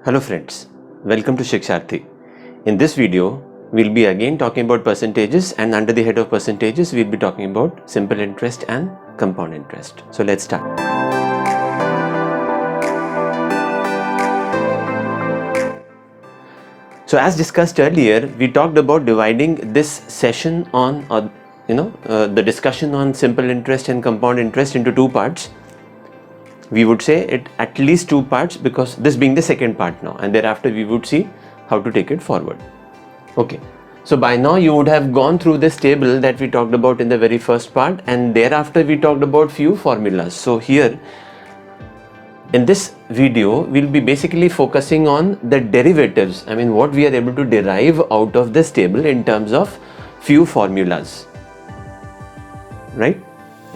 Hello friends, welcome to Shiksharthi. In this video, we'll be again talking about percentages, and under the head of percentages, we'll be talking about simple interest and compound interest. So let's start. So as discussed earlier, we talked about dividing this session on, the discussion on simple interest and compound interest into two parts. We would say it at least two parts, because this being the second part now, and thereafter we would see how to take it forward. Okay, so by now you would have gone through this table that we talked about in the very first part, and thereafter we talked about few formulas. So here in this video we'll be basically focusing on the derivatives, what we are able to derive out of this table in terms of few formulas, right?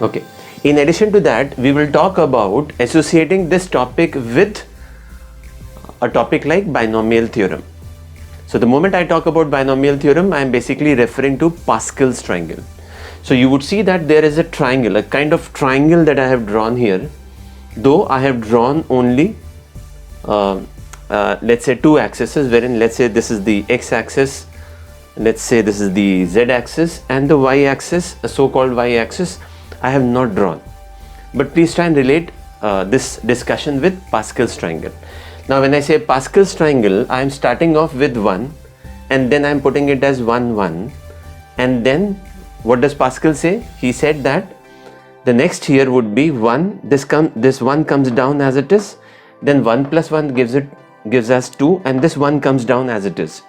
Okay. In addition to that, we will talk about associating this topic with a topic like binomial theorem. So the moment I talk about binomial theorem, I am basically referring to Pascal's triangle. So you would see that there is a triangle, a kind of triangle that I have drawn here, though I have drawn only let's say two axes, wherein let's say this is the x-axis, let's say this is the z-axis, and the y-axis, a so-called y-axis, I have not drawn. But please try and relate this discussion with Pascal's triangle. Now when I say Pascal's triangle, I am starting off with 1, and then I am putting it as 1, 1, and then what does Pascal say? He said that the next here would be 1, this 1 comes down as it is, then 1 plus 1 gives us 2, and this 1 comes down as it is.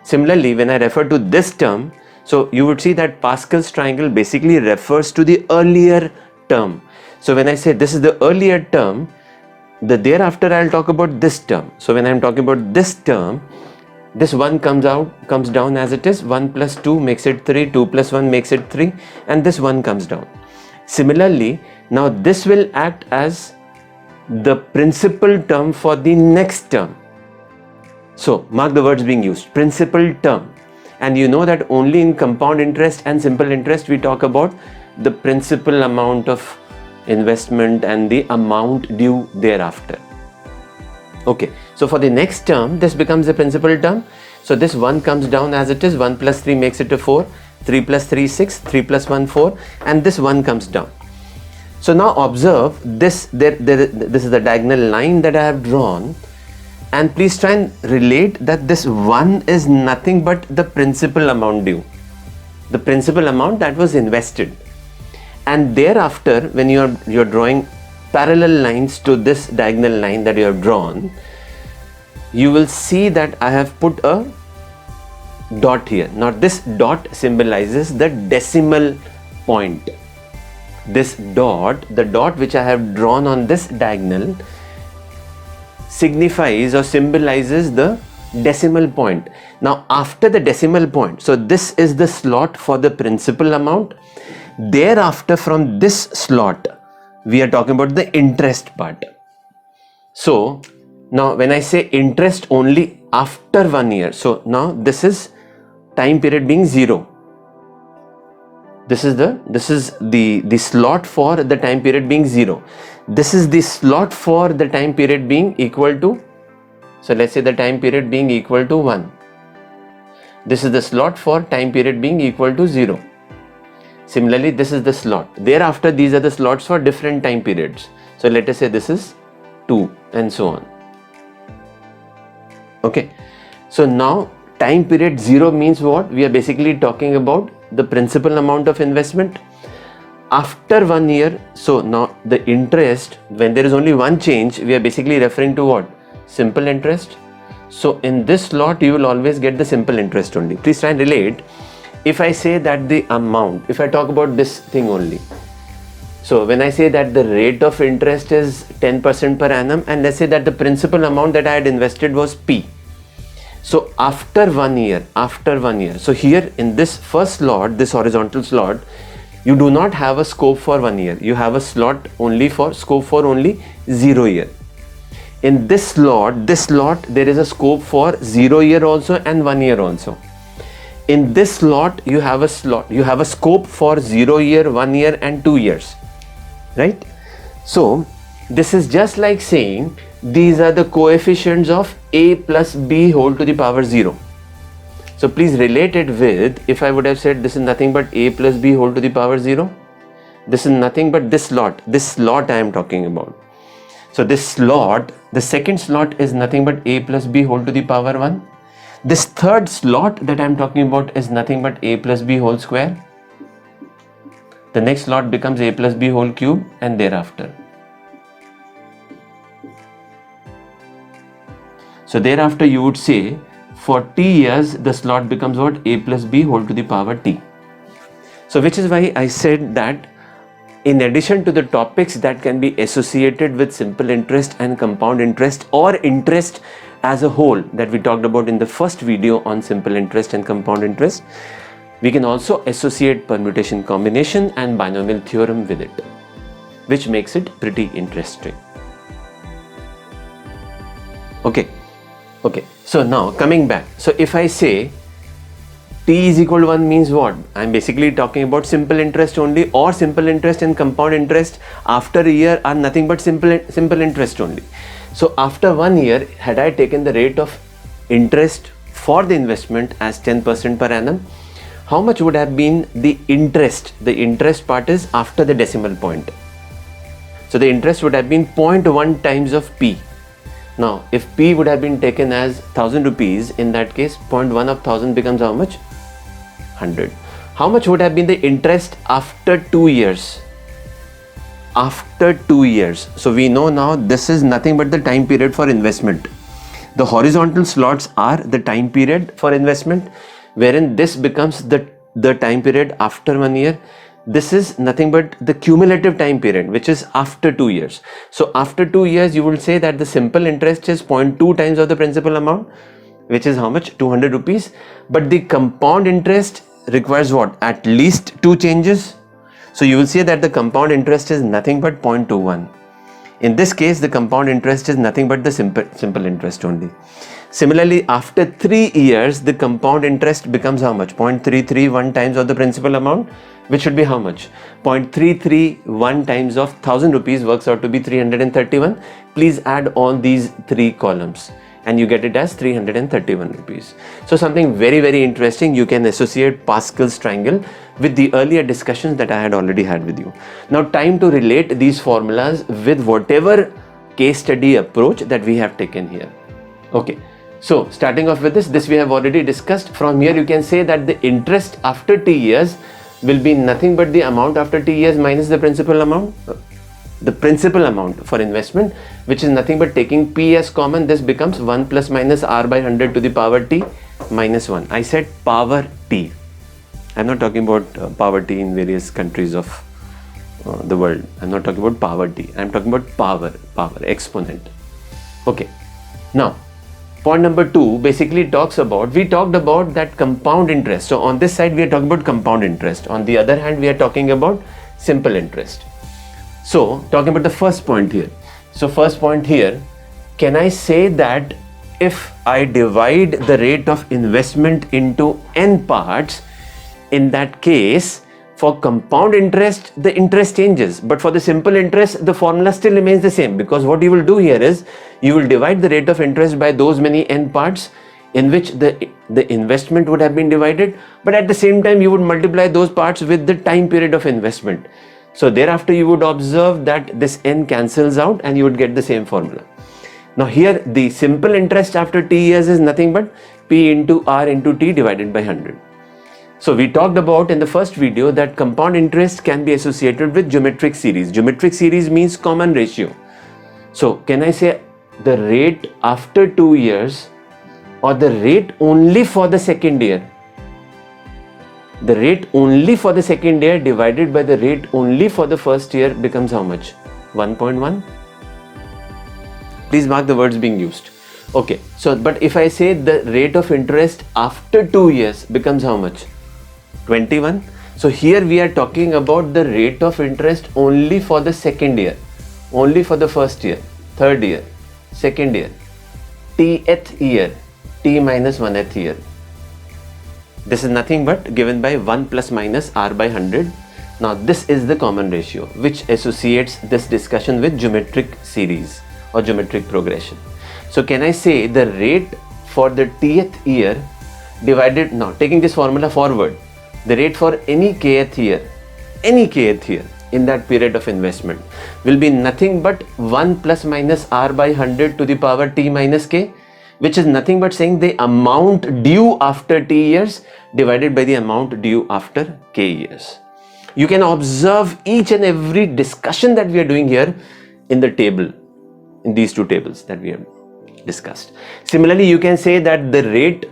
Similarly, when I refer to this term, so you would see that Pascal's triangle basically refers to the earlier term. So when I say this is the earlier term, thereafter I'll talk about this term. So when I'm talking about this term, this 1 comes down as it is, 1 plus 2 makes it 3, 2 plus 1 makes it 3, and this 1 comes down. Similarly, now this will act as the principal term for the next term. So mark the words being used, principal term. And you know that only in compound interest and simple interest we talk about the principal amount of investment and the amount due thereafter. Okay, so for the next term, this becomes the principal term. So this 1 comes down as it is, 1 plus 3 makes it a 4, 3 plus 3 6, 3 plus 1 4, and this 1 comes down. So now observe this, this is the diagonal line that I have drawn. And please try and relate that this 1 is nothing but the principal amount due, the principal amount that was invested. And thereafter, when you're drawing parallel lines to this diagonal line that you have drawn, you will see that I have put a dot here. Now this dot symbolizes the decimal point. This dot, the dot which I have drawn on this diagonal, signifies or symbolizes the decimal point. Now after the decimal point, so this is the slot for the principal amount. Thereafter, from this slot we are talking about the interest part. So now when I say interest only after 1 year, so now this is time period being 0. This is the slot for the time period being 0. This is the slot for the time period being equal to, so let's say the time period being equal to 1. This is the slot for time period being equal to 0. Similarly, this is the slot. Thereafter, these are the slots for different time periods. So let us say this is 2 and so on. Okay. So now time period 0 means what? We are basically talking about the principal amount of investment. After 1 year, so now the interest, when there is only one change, we are basically referring to what? Simple interest. So in this slot, you will always get the simple interest only. Please try and relate. If I say that the amount, if I talk about this thing only, so when I say that the rate of interest is 10% per annum, and let's say that the principal amount that I had invested was P. So after 1 year, so here in this first slot, this horizontal slot, you do not have a scope for 1 year. You have a slot only for scope for only 0 year. In this slot, there is a scope for 0 year also and 1 year also. In this slot, you have a scope for 0 year, 1 year and 2 years, right? So this is just like saying these are the coefficients of a plus b whole to the power 0. So please relate it with, if I would have said this is nothing but a plus b whole to the power 0, this is nothing but this slot I am talking about. So this slot, the second slot is nothing but a plus b whole to the power 1. This third slot that I am talking about is nothing but a plus b whole square. The next slot becomes a plus b whole cube and thereafter. So thereafter you would say for t years the slot becomes what? A plus b whole to the power t. So which is why I said that in addition to the topics that can be associated with simple interest and compound interest or interest as a whole that we talked about in the first video on simple interest and compound interest, we can also associate permutation combination and binomial theorem with it, which makes it pretty interesting. Okay, so now coming back, so if I say t is equal to 1 means what? I'm basically talking about simple interest only, or simple interest and compound interest after a year are nothing but simple interest only. So after 1 year, had I taken the rate of interest for the investment as 10% per annum, how much would have been the interest? The interest part is after the decimal point. So the interest would have been 0.1 times of p. Now if p would have been taken as 1000 rupees, in that case 0.1 of 1000 becomes how much? 100. How much would have been the interest after 2 years? After 2 years. So we know now this is nothing but the time period for investment. The horizontal slots are the time period for investment, wherein this becomes the time period after 1 year. This is nothing but the cumulative time period, which is after 2 years. So after 2 years, you will say that the simple interest is 0.2 times of the principal amount, which is how much? 200 rupees. But the compound interest requires what? At least 2 changes. So you will see that the compound interest is nothing but 0.21. In this case, the compound interest is nothing but the simple interest only. Similarly, after 3 years, the compound interest becomes how much? 0.331 times of the principal amount, which should be how much? 0.331 times of 1000 rupees works out to be 331. Please add on these 3 columns and you get it as 331 rupees. So something very, very interesting. You can associate Pascal's triangle with the earlier discussions that I had already had with you. Now time to relate these formulas with whatever case study approach that we have taken here. Okay. So starting off with this we have already discussed. From here you can say that the interest after t years will be nothing but the amount after t years minus the principal amount. The principal amount for investment, which is nothing but taking p as common, this becomes 1 plus minus r by 100 to the power t minus 1. I said power t. I'm not talking about power t in various countries of the world. I'm not talking about power t. I'm talking about power, exponent. Okay. Now, point number 2 basically talks about, we talked about that compound interest. So on this side, we are talking about compound interest. On the other hand, we are talking about simple interest. So talking about the first point here. So first point here, can I say that if I divide the rate of investment into n parts, in that case, for compound interest, the interest changes. But for the simple interest, the formula still remains the same, because what you will do here is, you will divide the rate of interest by those many n parts in which the investment would have been divided, but at the same time, you would multiply those parts with the time period of investment. So thereafter, you would observe that this n cancels out and you would get the same formula. Now here, the simple interest after t years is nothing but p into r into t divided by 100. So we talked about in the first video that compound interest can be associated with geometric series. Geometric series means common ratio. So can I say the rate after 2 years or the rate only for the second year? The rate only for the second year divided by the rate only for the first year becomes how much? 1.1. Please mark the words being used. Okay, so but if I say the rate of interest after 2 years becomes how much? 21. So here we are talking about the rate of interest only for the second year, only for the first year, third year, second year, tth year, t minus 1th year. This is nothing but given by 1 plus minus r by 100. Now this is the common ratio which associates this discussion with geometric series or geometric progression. So can I say the rate for the tth year divided, now taking this formula forward, the rate for any kth year in that period of investment will be nothing but 1 plus minus r by 100 to the power t minus k, which is nothing but saying the amount due after t years divided by the amount due after k years. You can observe each and every discussion that we are doing here in the table, in these two tables that we have discussed. Similarly, you can say that the rate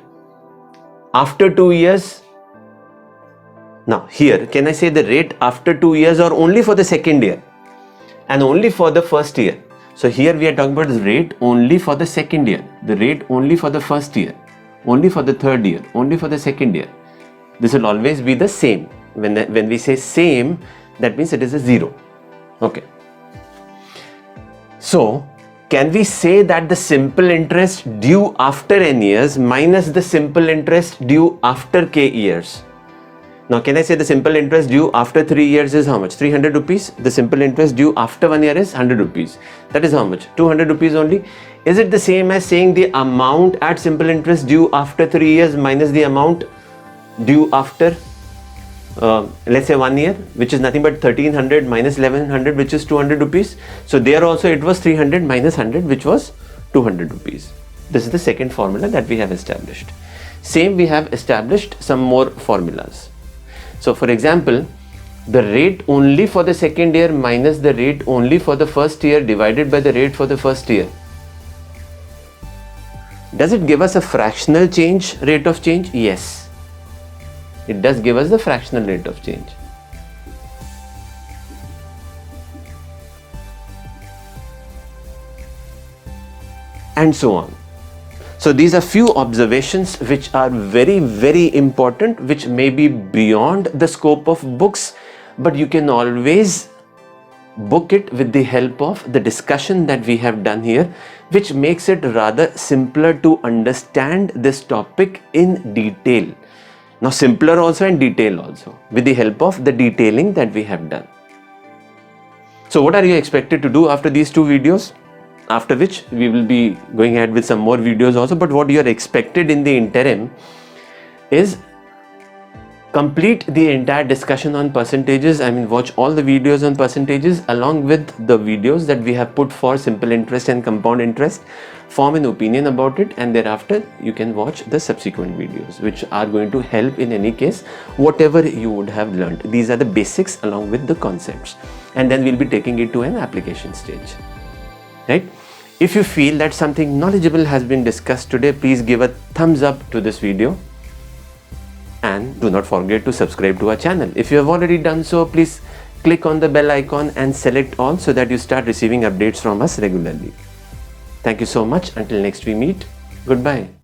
after 2 years, now here, can I say the rate after 2 years or only for the second year and only for the first year? So here we are talking about the rate only for the second year, the rate only for the first year, only for the third year, only for the second year. This will always be the same. When we say same, that means it is a 0. Okay. So can we say that the simple interest due after n years minus the simple interest due after k years? Now can I say the simple interest due after 3 years is how much? 300 rupees. The simple interest due after 1 year is 100 rupees. That is how much? 200 rupees only. Is it the same as saying the amount at simple interest due after 3 years minus the amount due after let's say 1 year, which is nothing but 1300 minus 1100, which is 200 rupees. So there also it was 300 minus 100, which was 200 rupees. This is the second formula that we have established. Same, we have established some more formulas. So for example, the rate only for the second year minus the rate only for the first year divided by the rate for the first year. Does it give us a fractional change, rate of change? Yes. It does give us the fractional rate of change. And so on. So these are few observations which are very, very important, which may be beyond the scope of books, but you can always book it with the help of the discussion that we have done here, which makes it rather simpler to understand this topic in detail. Now simpler also and detail also with the help of the detailing that we have done. So what are you expected to do after these 2 videos? After which we will be going ahead with some more videos also, but what you are expected in the interim is complete the entire discussion on percentages. I mean, watch all the videos on percentages along with the videos that we have put for simple interest and compound interest. Form an opinion about it, and thereafter you can watch the subsequent videos which are going to help in any case whatever you would have learned. These are the basics along with the concepts, and then we'll be taking it to an application stage, right? If you feel that something knowledgeable has been discussed today, please give a thumbs up to this video and do not forget to subscribe to our channel. If you have already done so, please click on the bell icon and select all so that you start receiving updates from us regularly. Thank you so much. Until next we meet, goodbye.